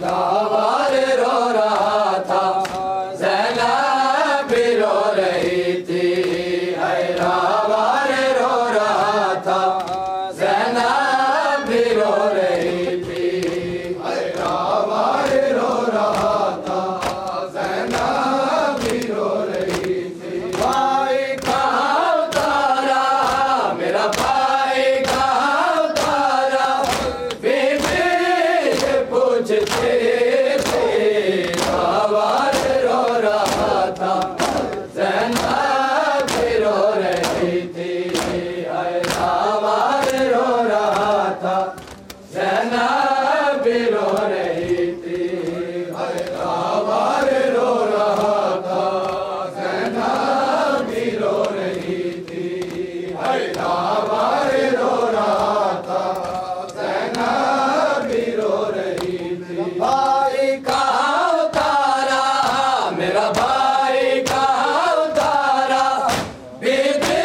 लावार रो रहा था, ज़ैनब भी रो रही थी। है लावार रो रहा था, ज़ैनब भी रो रही थी। है लावार रो रहा था, ज़ैनब भी रो रही थी। भाई कहाँ उतारा मेरा भाई कहाँ उतारा, बीबी पूछते थे। लावार रो रहा था, ज़ैनब भी रो रही थी। है लावार रो रहा था, ज़ैनब भी रो रही थी। है लावार रो रहा था, ज़ैनब भी रो रही थी। है लावार रो रहा था, ज़ैनब भी रो रही थी। भाई कहाँ उतारा मेरा भाई कहाँ उतारा, बीबी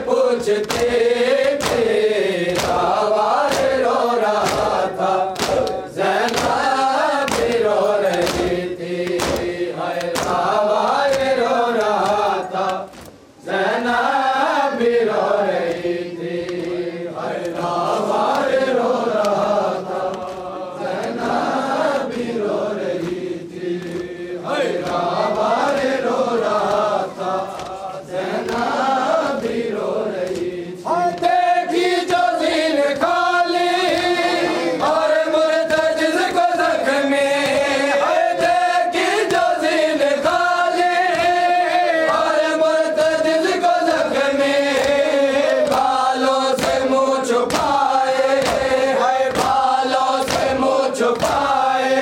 पूछते थे। लावार रो रहा था, ज़ैनब भी रो रही थी। है लावार रो रहा था, ज़ैनब भी रो रही थी। है लावार रो रहा था, ज़ैनब भी रो रही थी। है लावार रो रहा था, ज़ैनब भी रो रही थी। देखी जो ज़ीन खाली और मुर्तज़ को ज़ख्मी, देखी जो ज़ीन खाली और मुर्तज़ को ज़ख्मी, बालों से मुँह छुपाए, है बालों से मुँह छुपाए,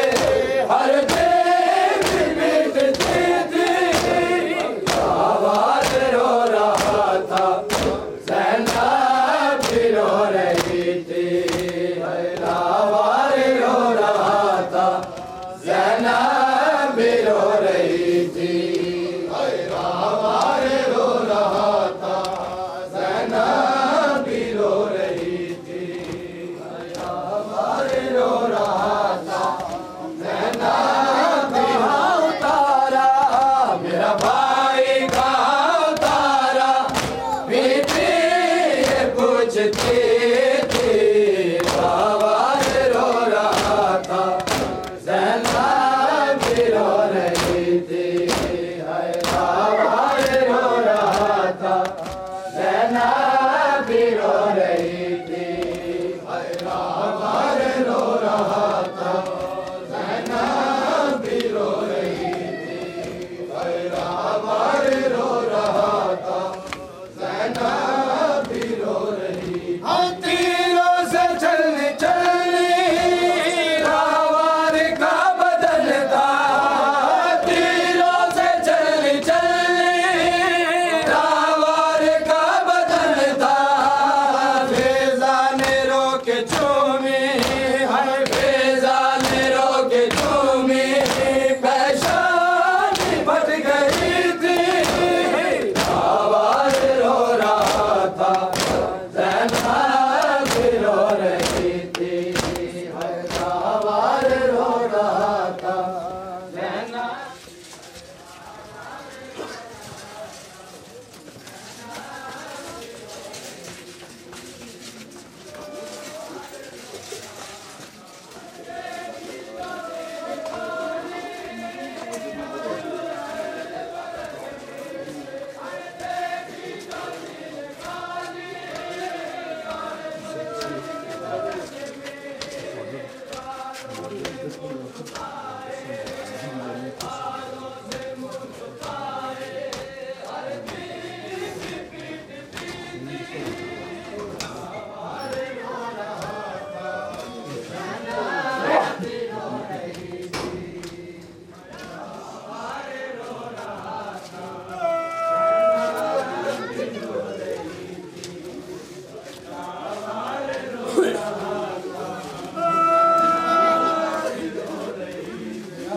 हर देख मिटती थी। लावार रो रहा था, ज़ैनब भी रो रही थी। है लावार रो रहा था, ज़ैनब भी रो रही थी। है लावार रो रहा था, ज़ैनब भी रो रही थी। है लावार रो रहा था, ज़ैनब भी उतारा मेरा भाई कहाँ उतारा, बीबी पूछती थी। लावार रो रहा था, ज़ैनब भी रो रही थी। है लावार रो रहा था, ज़ैनब भी रो रही थी। है लावार रो रहा था, ज़ैनब भी रो रही थी। है लावार रो रहा था, ज़ैनब भी रो रही थी। तीरों से चलनी चलनी लावार का बदन था, तीरों से चलनी चलनी लावार का बदन था। फ़िज़ा ने रोके चूमी, है फ़िज़ा ने रोके चूमी, पेशानी फट गई थी। लावार रो रहा था, ज़ैनब भी रो रही थी। है लावार रो रहा था, ज़ैनब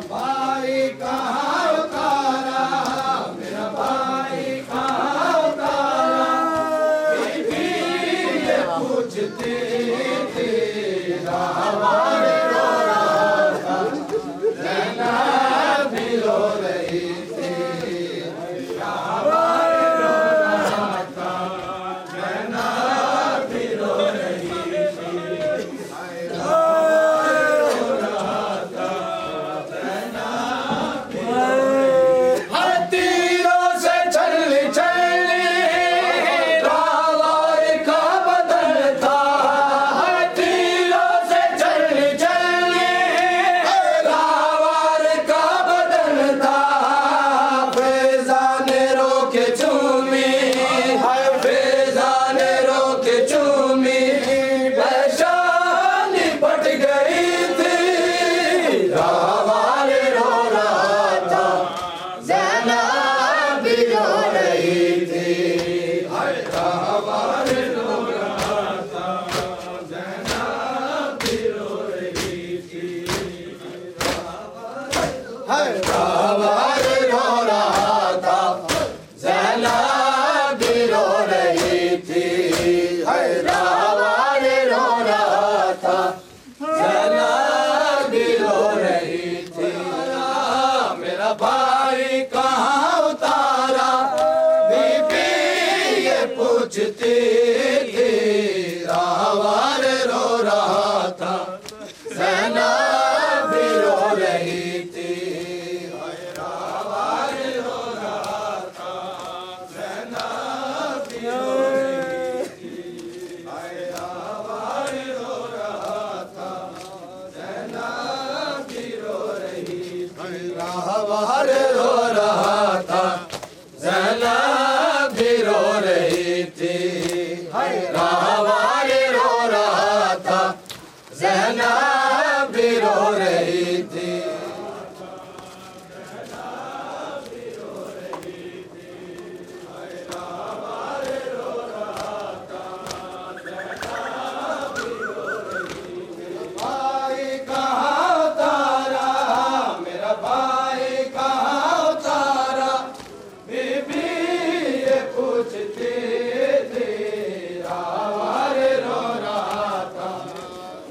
भाई कहाँ रावाल रो रहा था, ज़ैनब भी रो रही थी। रावाल रो रहा था, ज़ैनब भी रो रही थी। रावाल रो रहा था, ज़ैनब भी रो रही थी। रावाल रो रहा था, ज़ैनब भी रो रही थी। मेरा भाई कहाँ उतारा, बीबी ये पूछती थी। रावाल रो रहा था, ज़ैनब भी रो रही थी। रावाल रो रहा था, ज़ैनब भी रो रही थी। रावाल रो रहा था, ज़ैनब भी रो रही थी। रावाल रो रहा था, ज़ैनब भी रो रही थी। रावाल रो रहा था, ज़ैनब भी रो रही थी। भाई कहाँ उतारा, मेरा भाई कहाँ उतारा, बीबी ये पूछती थी। रावाल रो रहा था,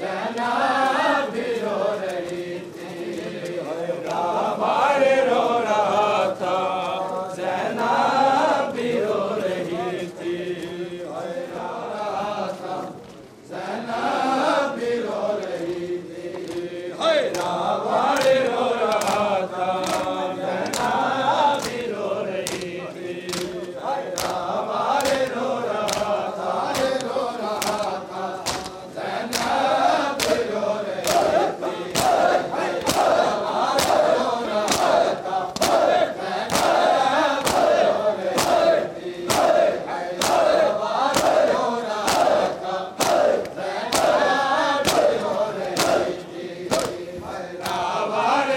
ज़ैनब भी रो रही थी। रावाल रो रहा था, ज़ैनब भी रो रही थी। ज़ैनब भी रो रही थी। रावाल रो रहा था, ज़ैनब भी रो रही थी। रावाल रो रहा था, ज़ैनब भी रो रही थी। रावाल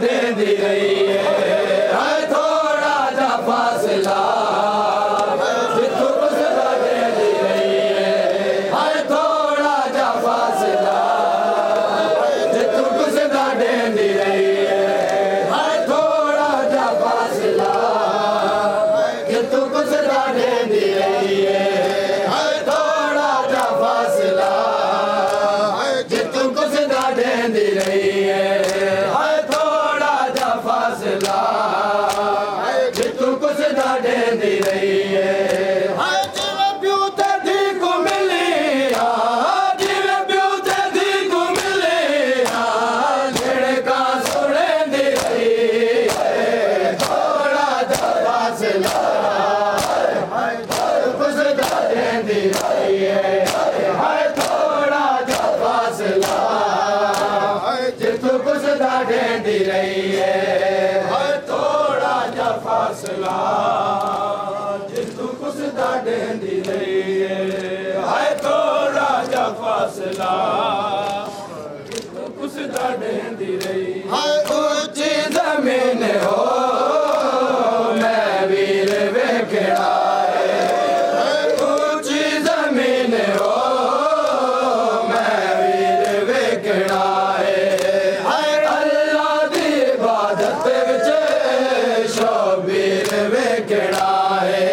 ढेंदी रही है थोड़ा जा फासला जितू कुसदा ढेंदी रही है थोड़ा जा फासला जितू कुसदा ढेंदी रही है थोड़ा जा फासला जितू कुसदा ढेंदी रही है थोड़ा जा फासला जितू कुसदा ढेंदी रही है जितू कुसदा ढेंदी रही है जिवें प्यू ते धी को मिली जिवें प्यू ते धी को मिली झिड़का सुनेंदी रही है थोड़ा जा फासला कुसदा ढेंदी रही है थोड़ा जा फासला जितू कुसदा ढेंदी रही है फासला जितू कुसदा ढेंदी रही है थोड़ा जा फासला जितू कुसदा ढेंदी रही है ऊंची जमीन हो मैं वीर वेखड़ा ऊंची जमीन हो मैं वीर वेखड़ा अल्लाह दी इबादत विच शोबीर वेखड़ा है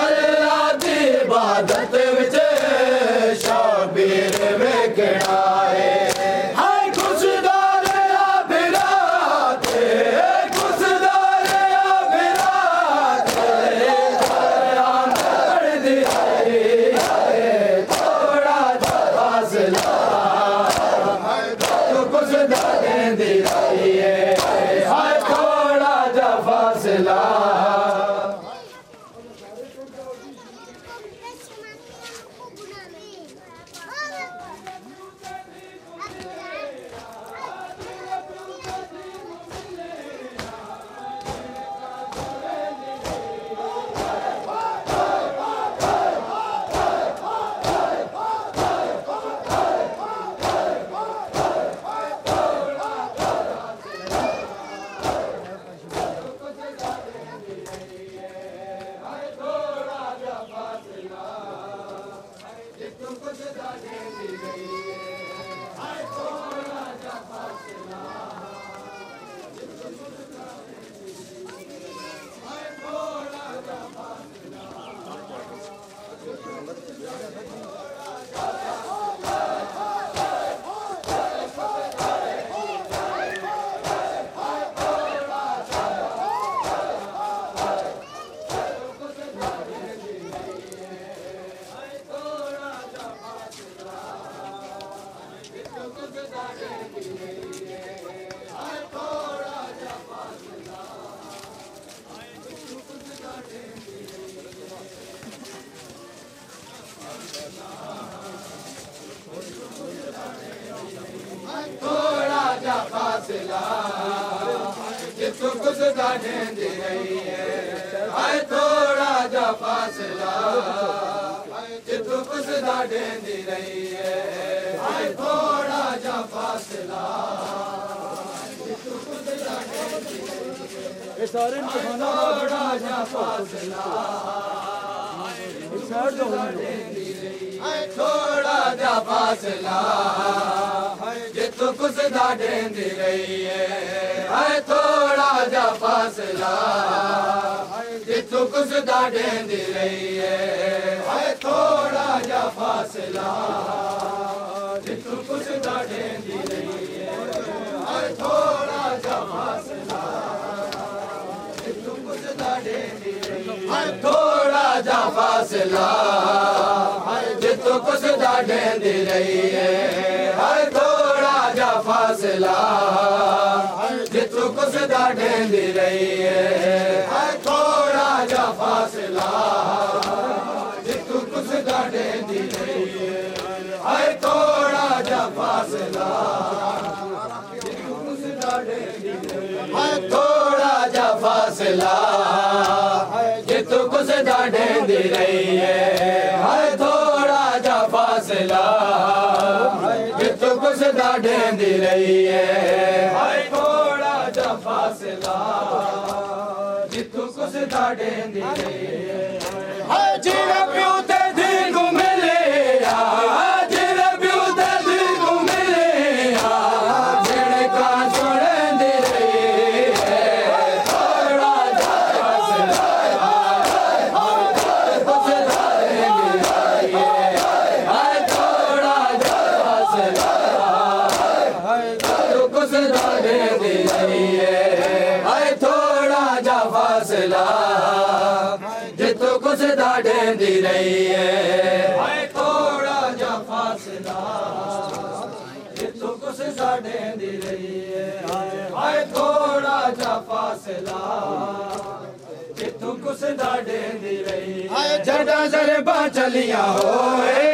अल्लाह दी इबादत विच शोबीर वेखड़ा है खुशदा रहा बिरात खुशदा रहा बिरात करदी थोड़ा जा फासला तू कुसदा ढेंदी रही है थोड़ा जा फासला थोड़ा जा फासला जितू कुसदा ढेंदी रही है थोड़ा जा फासला जितू कुसदा ढेंदी रही है थोड़ा जा फासला जितू कुसदा ढेंदी रही है थोड़ा जा फासला थोड़ा जा फासला जितू कुसदा ढेंदी रही है थोड़ा जा फासला जितू कुसदा ढेंदी रही है थोड़ा जा फासला जितू कुसदा ढेंदी रही है थोड़ा जा फासला जितू कुसदा ढेंदी रही है थोड़ा जा फासला जितू कुसदा ढेंदी रही है थोड़ा जा फासला जितू कुसदा ढेंदी रही है फासला हाय थोड़ा जा फासला जितू कुछ ढेंदी रही है हाय थोड़ा जा फासला जितू कुछ ढेंदी रही है हाय थोड़ा जा फासला जितू कुछ ढेंदी रही है हाय जीरा पियो ते दी को मिले जितू कुछ ढेंदी रही है हाय थोड़ा जा फासला जितू कुछ ढेंदी रही है हाय थोड़ा जा फासला जितू कुछ ढेंदी रही है जड़ा जरबा चलिया होए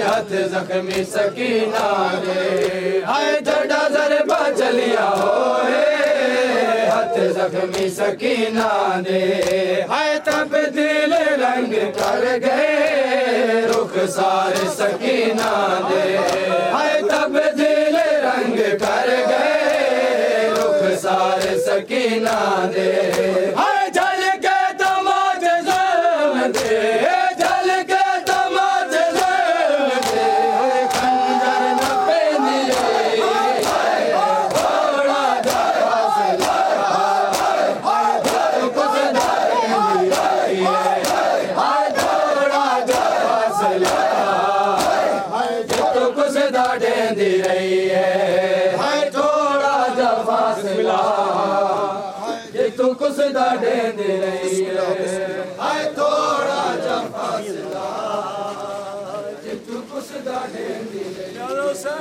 हथ जख्मी सकीना दे हाय जड़ा जरबा चलिया होए जख्मी सकीना दे हाय तब्दील रंग कर गए रुख सारे सकीना दे हाय तब्दील रंग कर गए रुख सारे सकीना दे हाय जल के तमाचे ज़ुल्म दे जल के तमाचे ज़ुल्म दे खंजर न पेंदी ढेंदी रही है हाय थोड़ा जा फासला जितू कुछ ढेंदी रही है हाय थोड़ा जा फासला जितू कुछ ढेंदी रही है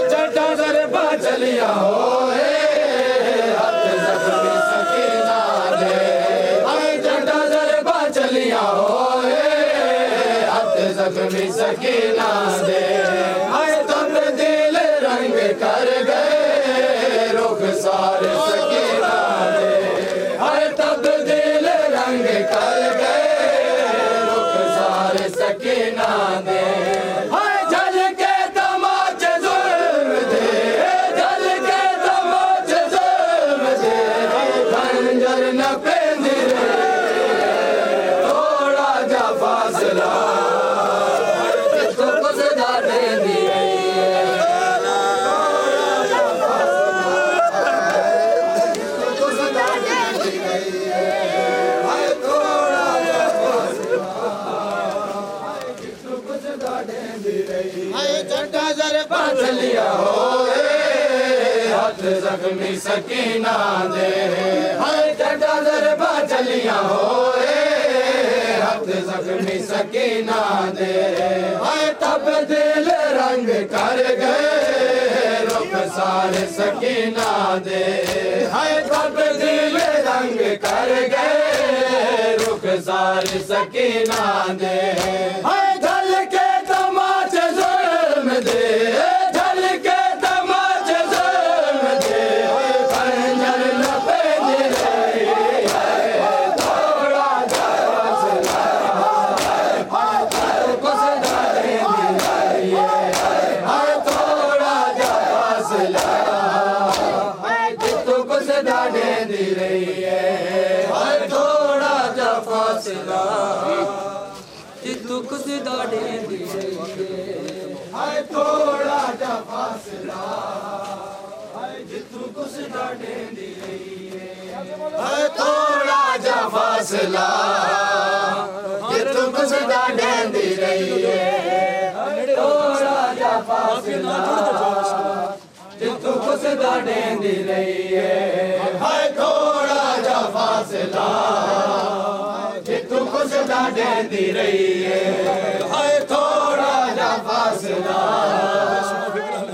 जटा जरबा चलिया होए चलिया होए हथ जख्मी सकीना दे हाय तब्दील रंग कर गए रुख सारे सकीना दे हाय तब्दील रंग कर गए रुख सारे सकीना दे हाय जल के तमाचे ज़ुल्म दे जल के तमाचे ज़ुल्म दे खंजर न पेंदी फासला जितू कुछ ढेंदी रही है कुछ ढेंदी रही है हाय थोड़ा जा फासला जितू कुछ ढेंदी रही हाय जटा जरबा चलिया होए हथ जख्मी सकीना दे हाय जटा जरबा चलिया होए जख्मी सकीना दे हाय तब्दील रंग कर गए रुख सारे सकीना दे हाय तब्दील रंग कर गए रुख सारे सकीना दे हाय जल के तमाचे ज़ुल्म दे जल के तमाचे ज़ुल्म दे खंजर न पेंदी रही है थोड़ा जा फासला जितू कुछ ढेंदी रही है हाय थोड़ा जा फासला जितू कुछ ढेंदी रही है हाय थोड़ा जा फासला जितू कुछ ढेंदी रही है हाय थोड़ा जा फासला जितू कुछ ढेंदी रही है थोड़ा जा फासला जितू कुछ ढेंदी रही है हाय थोड़ा जा फासला जितू कुछ ढेंदी रही है हाय थोड़ा जा फासला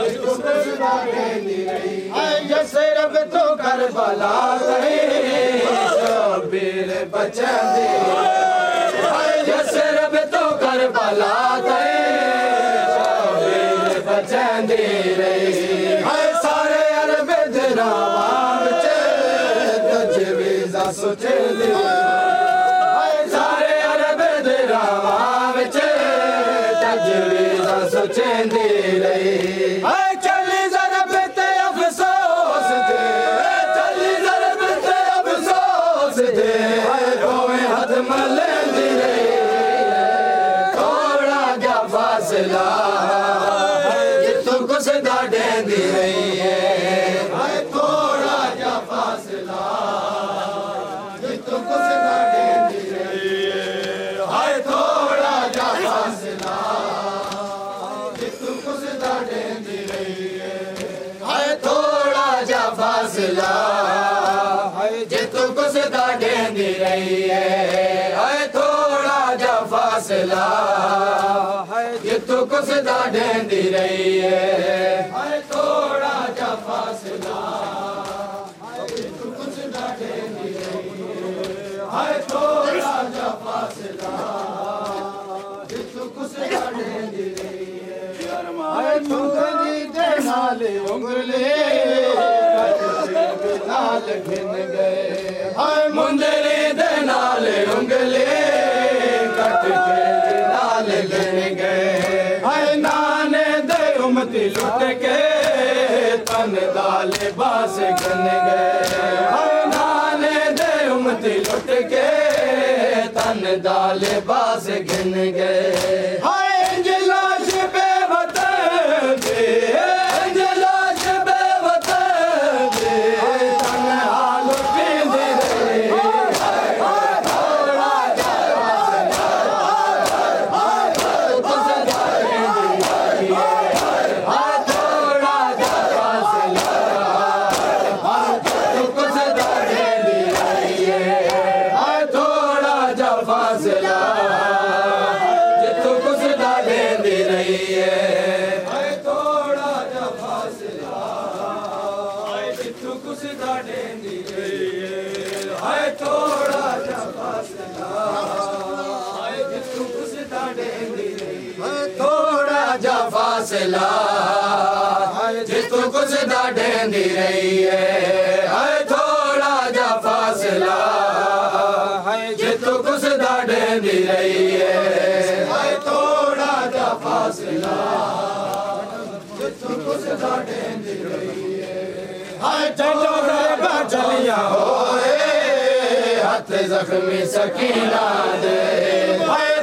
जितू कुछ ढेंदी रही है जैसे रब तो करबला गए शबीर बचा दे करबला ते शबीर बचंदी रही है सारे अरब दरावां विच तजवीज़ सोचंदी है सारे अरब दरावां विच तजवीज़ सोचंदी रही है चली ज़रब ते अफ़सोस दे चली ज़रब ते अफ़सोस दे दोवें हथ मलंदी रही थोड़ा जा फासला जितों कुसदा डेंदी रही है थोड़ा जा फासला जितों कुसदा डेंदी रही है थोड़ा जा फासला जितों कुसदा डेंदी रही है थोड़ा जा फासला जितों कुसदा डेंदी रही है थोड़ा जा फासला जितों कुसदा डेंदी रही है थोड़ा जा फासला जितों कुसदा डेंदी रही है थोड़ा जा फासला जितों कुसदा डेंदी रही है मुंगली दे नाले उंगले नाल घिन गए हाय मुंदरी दे नाले उंगले कट के नाल घिन गए हाय नाने दे उमती लुट के तन दाले बास घिन गए हाय नाने दे उमती लुट के तन दाले बास घिन गए हाय इंजलाश बेवतन दे इंजलाश बेवतन दे तन हाल पींदी रही थोड़ा जा फासला थोड़ा जा फासला कुसदा डेंदी रही है थोड़ा जा फासला जितों कुसदा डेंदी रही है थोड़ा जा फासला जितों कुसदा डेंदी रही है थोड़ा जा फासला जितों कुसदा डेंदी रही है थोड़ा जा फासला जितों कुसदा डेंदी रही है थोड़ा जा फासला जितों कुसदा डेंदी रही है थोड़ा जा फासला जितों कुसदा डेंदी रही है चलो रे चलिया होए हाथ जख्मी सकीना दे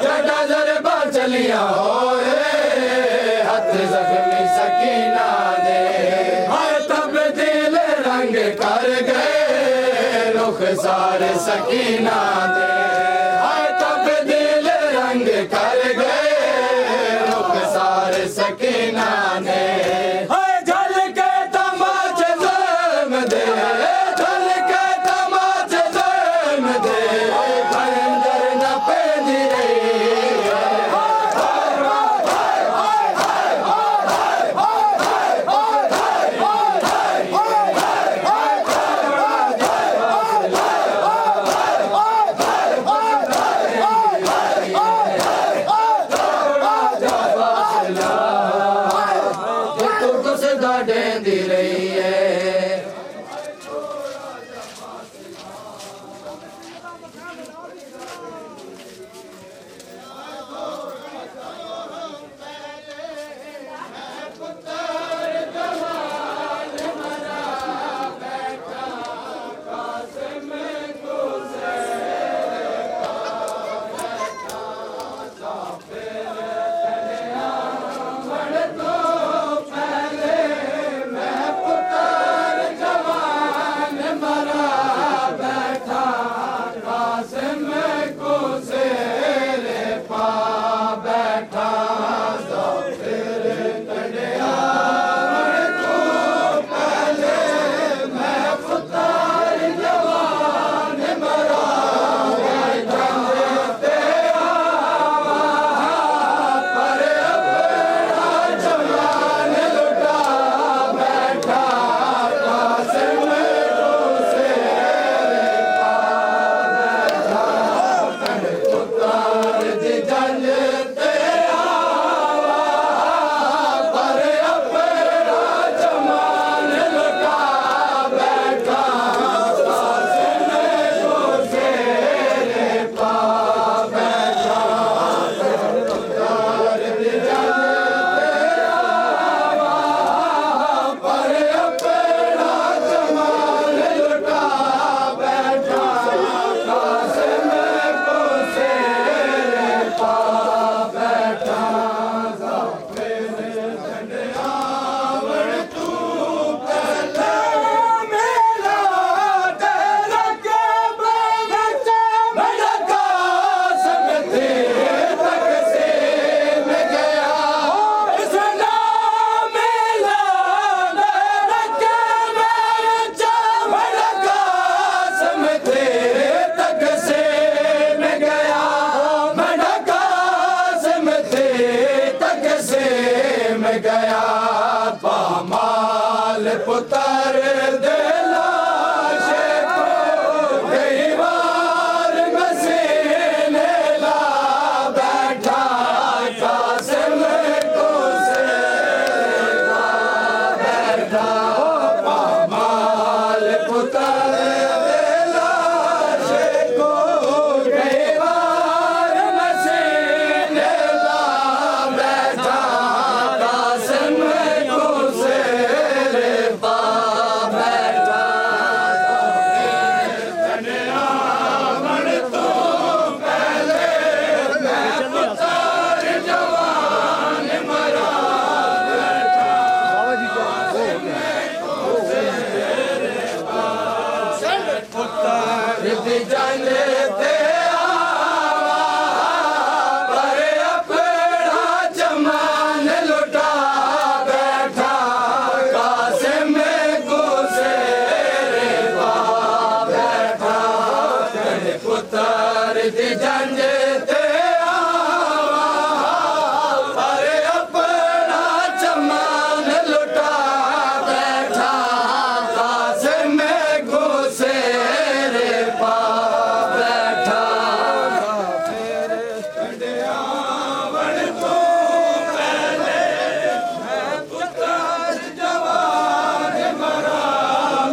जड़ा जरबा चलिया होए हाथ जख्मी सकीना दे तब्दील रंग कर गए रुख सारे सकीना दे तब्दील रंग कर गए रुख सारे सकीना ने झल के तमाचे ज़ल्म दे झल के तमाचे ज़ल्म दे खंजर न पेंदी रही डेंदी रही है पुता पुत्र दे लाशे को कई बार मसीने ला बैठा कासिम को सेवा बैठा पामाल पुत्र दे लाशे को कई बार मसीने ला बैठा कासिम को सेवा बैठा मन तो पहले मैं पुत्र जवान मरा पुत्र दी जाने ते आवा पर अपना जमान लुटा बैठा कासिम को सेवा बैठा पुत्र दी जाने ते आवा पर अपना जमान लुटा बैठा कासिम को सेवा बैठा वन तो पहले मैं पुत्र जवान मरा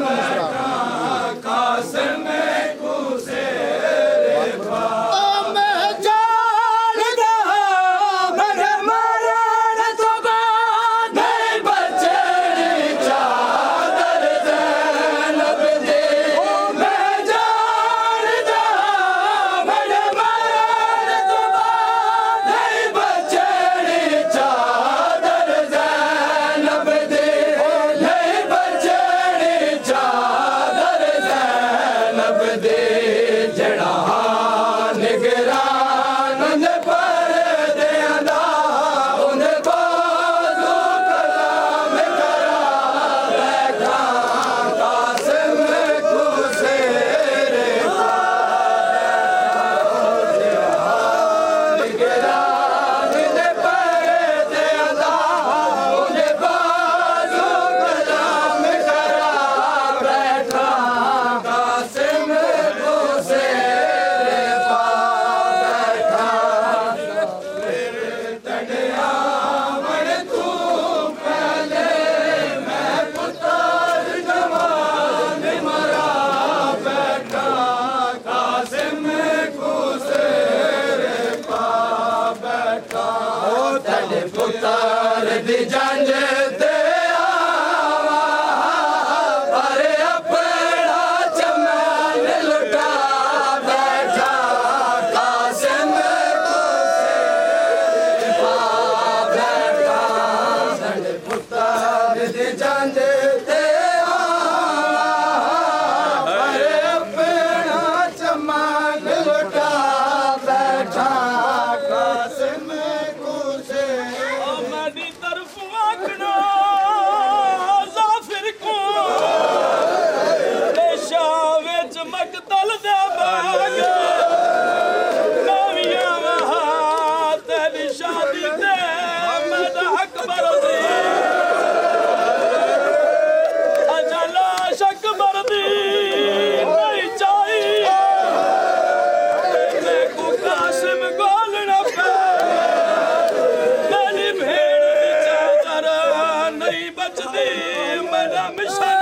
बैठा कासिम को सेवा मैं जानता मेरे मरण तो बाद नहीं बचनी चादर ज़ैनब दी मैं जानता मेरे मरण तो बाद नहीं बचनी चादर ज़ैनब दी नहीं बचनी चादर ज़ैनब दी जड़ा निगरान ने पर्दे दा उन बाजू कलाम करा बैठा कासिम को सेवा निगरान ने पर्दे दा उन बाजू कलाम करा बैठा कासिम को सेवा बैठा तड़िया मन तू पहले मैं पुत्र जवान मरा बैठा कासिम को सेवा बैठा तड़ पुत्र दी जंज ते आवा पर अपना चमन लुटा बैठा कासिम को सेवा बैठा तड़ पुत्र दी जंज ते आवा पर अपना चमन लुटा बैठा कासिम को सेवा मेरी तरफ आखना जाफिर को पेशा विच मकतल दे बाग नवियां वहा तेरी शादी ते मेरा अकबर दी अजला अकबर दी नहीं चाहिए मैं को कासिम गोल न पे मेरी भेड़ दी चादर नहीं बचती मेरा मिशन